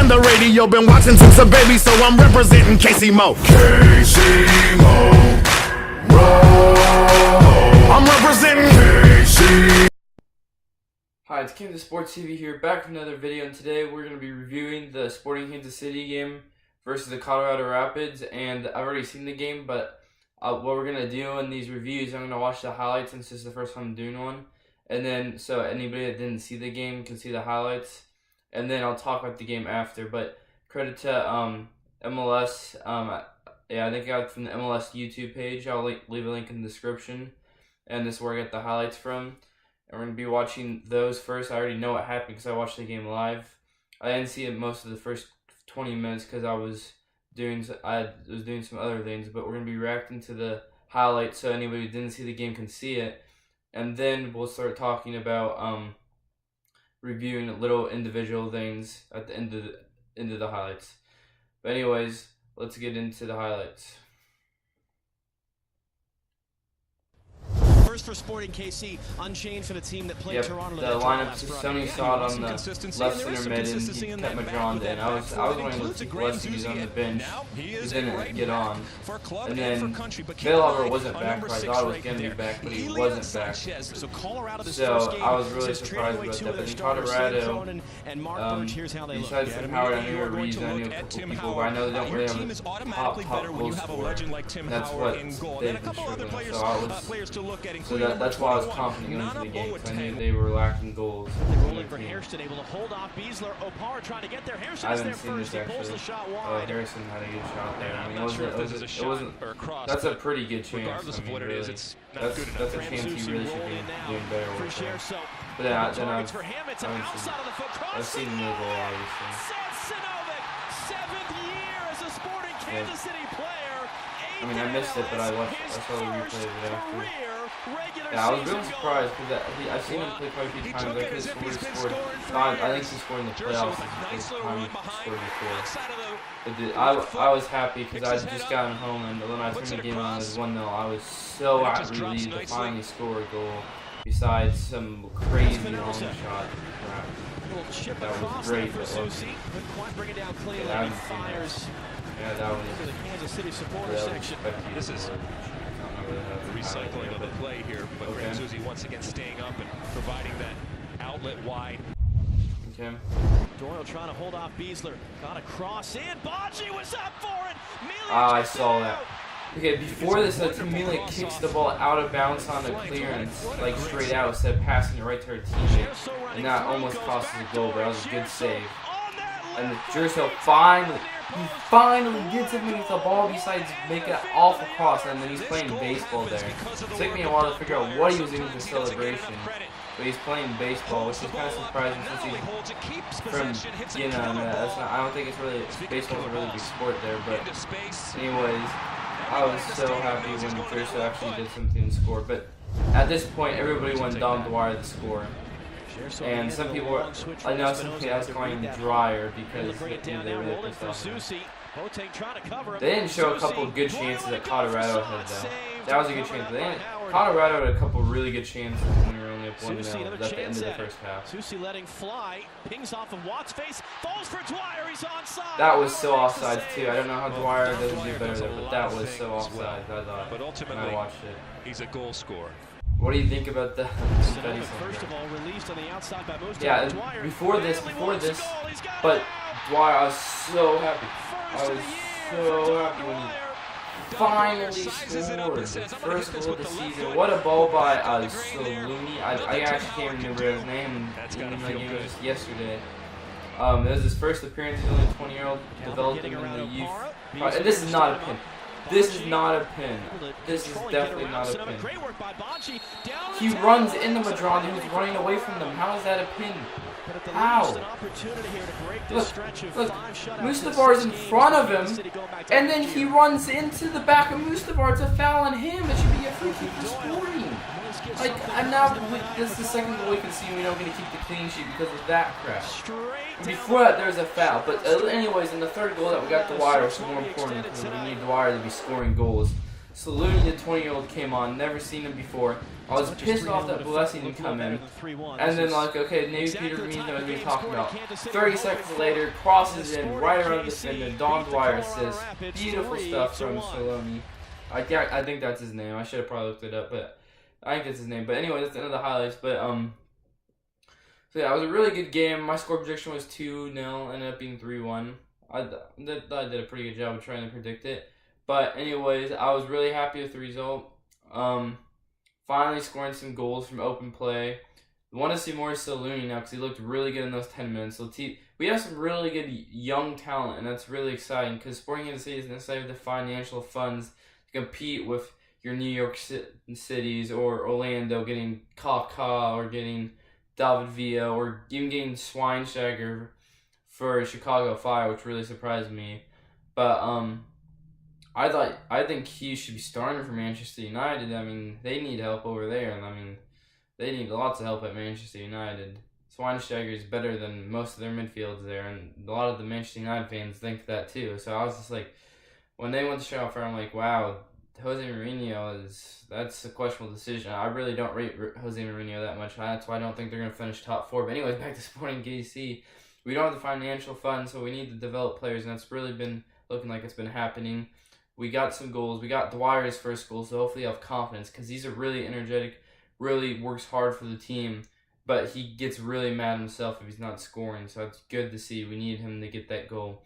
on the radio, been watching since a baby, so I'm representing Casey Mo. Casey Mo, roll. I'm representing Casey. Hi, it's Kansas Sports TV here, back with another video, and today we're going to be reviewing the Sporting Kansas City game versus the Colorado Rapids, and I've already seen the game, but what we're going to do in these reviews, I'm going to watch the highlights since this is the first time I'm doing one, and then so anybody that didn't see the game can see the highlights, and then I'll talk about the game after. But credit to MLS, yeah, I think I got it from the MLS YouTube page. I'll leave a link in the description, and this is where I get the highlights from. And we're going to be watching those first. I already know what happened because I watched the game live. I didn't see it most of the first 20 minutes because I was doing some other things, but we're going to be reacting to the highlights so anybody who didn't see the game can see it. And then we'll start talking about reviewing little individual things at the end of the highlights. But anyways, let's get into the highlights. First for Sporting KC, unchanged for the team that played Toronto. The lineup, Sony saw it on the left center mid, and he kept McJohn in. I was wondering if Leslie was on the bench. He didn't get on. And then Felihaber wasn't back, I thought it was going to be back, but he wasn't back. So I was really surprised about that. But in Colorado, besides from Howard, I knew Reeves, and I knew a couple people, but I know they don't really have a top goal scorer. That's what they've been struggling. So that's why I was confident going into the game, because I knew they were lacking goals. For Hairston, able to hold off Beasler. Opara trying to get there. I haven't seen this actually. Oh, Harrison had a good shot there. I mean, it wasn't. That's a pretty good chance. I mean, really. That's a chance he really should be doing better with. But then I've seen no goal, obviously. 7th year as a Sporting Kansas City player. I mean, I missed it, but I saw the replay of it after. Yeah, I was really surprised because I've seen him play quite a few times. I could have scored. I think he scored in the playoffs the time he scored before. I was happy because I had just gotten home, and when I turned the game on, it was 1-0. I was so relieved to finally score a goal. Besides some crazy long shot. That was great. Yeah, that was the Kansas City supporter section. This is the recycling of the play here, but Graham Zusi once again staying up and providing that outlet wide. Okay. Dwyer trying to hold off Beasler. Got a cross in. Baji was up for it. Melia I saw that. Okay, before this, Melia kicks the ball out of bounds on the clearance, like straight out, instead of passing it right to her teammate. And that almost cost us a goal, but that was a good save. And Jerso finally gets him with the ball besides make an awful cross, and then he's playing baseball there. It took me a while to figure out what he was doing for celebration, but he's playing baseball, which is kind of surprising since he's from, I don't think it's really, baseball's a really big sport there, but anyways, I was so happy when Jerso actually did something to score, but at this point, everybody wanted Dwyer to score. And some people were, I know some people was calling him Dwyer because they really pissed off him. They didn't show a couple of good chances that Colorado had though. That was a good chance. Colorado had a couple of really good chances when we were only up 1-0 at the end of the first half. Susi letting fly, pings off of Watt's face, falls for Dwyer, he's onside. That was so offside too. I don't know how Dwyer doesn't do better there, but that was so offside, I thought, when I watched it. He's a goal scorer. What do you think about that? First of all, released on the outside by Moose. Yeah, before this, but Dwyer, I was so happy. I was so happy when he finally scored his first goal of the season. What a ball by Saloni. I actually can't remember his name. It was just yesterday. It was his first appearance. He's only a 20-year-old, developing in the youth. And this is not a pin. This is not a pin. This is definitely not a pin. He runs into Madron, who's running away from them. How is that a pin? How? Look, Mustafar's in front of him, and then he runs into the back of Mustafar. It's a foul on him. It should be a free kick for scoring. Like, and now this is the second goal we can see. We know we're going to keep the clean sheet because of that crap. Before that, there was a foul. But anyways, in the third goal that we got Dwyer was more important because we need Dwyer to be scoring goals. Saloni, the 20-year-old, came on. Never seen him before. I was pissed off that Blessing didn't come in. And then, like, okay, maybe Peter Green knows what he's talking about. 30 seconds later, crosses in right around the defender. Dwyer assists. Beautiful stuff from Saloni. I think that's his name. I should have probably looked it up, but I think that's his name. But anyway, that's the end of the highlights. But so yeah, it was a really good game. My score prediction was 2-0, ended up being 3-1. I did a pretty good job of trying to predict it. But anyways, I was really happy with the result. Finally scoring some goals from open play. I want to see more Saloni now because he looked really good in those 10 minutes. So we have some really good young talent, and that's really exciting because Sporting Kansas City doesn't necessarily have the financial funds to compete with your New York cities or Orlando getting Kaká or getting David Villa or even getting Schweinsteiger for Chicago Fire, which really surprised me. But I think he should be starting for Manchester United. I mean, they need help over there, and I mean, they need lots of help at Manchester United. Schweinsteiger is better than most of their midfields there, and a lot of the Manchester United fans think that too. So I was just like, when they went to Chicago Fire, I'm like, wow, Jose Mourinho that's a questionable decision. I really don't rate Jose Mourinho that much. That's why I don't think they're going to finish top 4. But anyways, back to Sporting KC. We don't have the financial funds, so we need to develop players, and that's really been looking like it's been happening. We got some goals. We got Dwyer's first goal, so hopefully you have confidence because he's a really energetic, really works hard for the team, but he gets really mad himself if he's not scoring, so it's good to see. We need him to get that goal.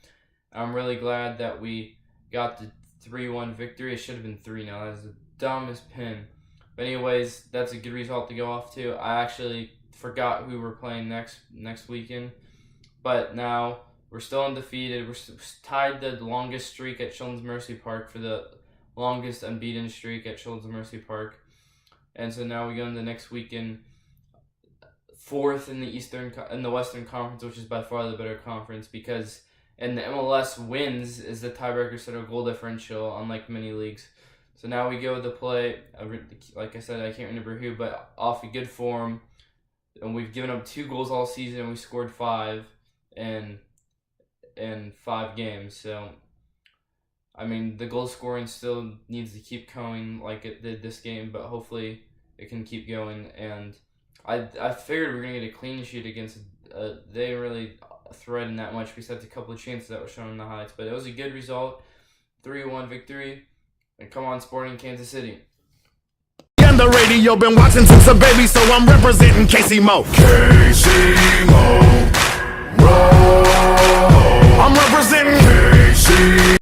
I'm really glad that we got the 3-1 victory. It should have been 3-0. That was the dumbest pin. But anyways, that's a good result to go off to. I actually forgot who we're playing next weekend, but now we're still undefeated. We're tied the longest streak at Children's Mercy Park for the longest unbeaten streak at Children's Mercy Park. And so now we go into next weekend, 4th in the Western Conference, which is by far the better conference because in the MLS wins is the tiebreaker set of goal differential, unlike many leagues. So now we go to play, like I said, I can't remember who, but off a good form. And we've given up 2 goals all season, and we scored 5 in 5 games. So, I mean, the goal scoring still needs to keep going like it did this game, but hopefully it can keep going. And I figured we were going to get a clean sheet against, they didn't really threaten that much besides a couple of chances that were shown in the highlights. But it was a good result, 3-1 victory. And come on, Sporting Kansas City. On the radio, been watching since a baby, so I'm representing KC Mo. KC Mo. I'm representing KC.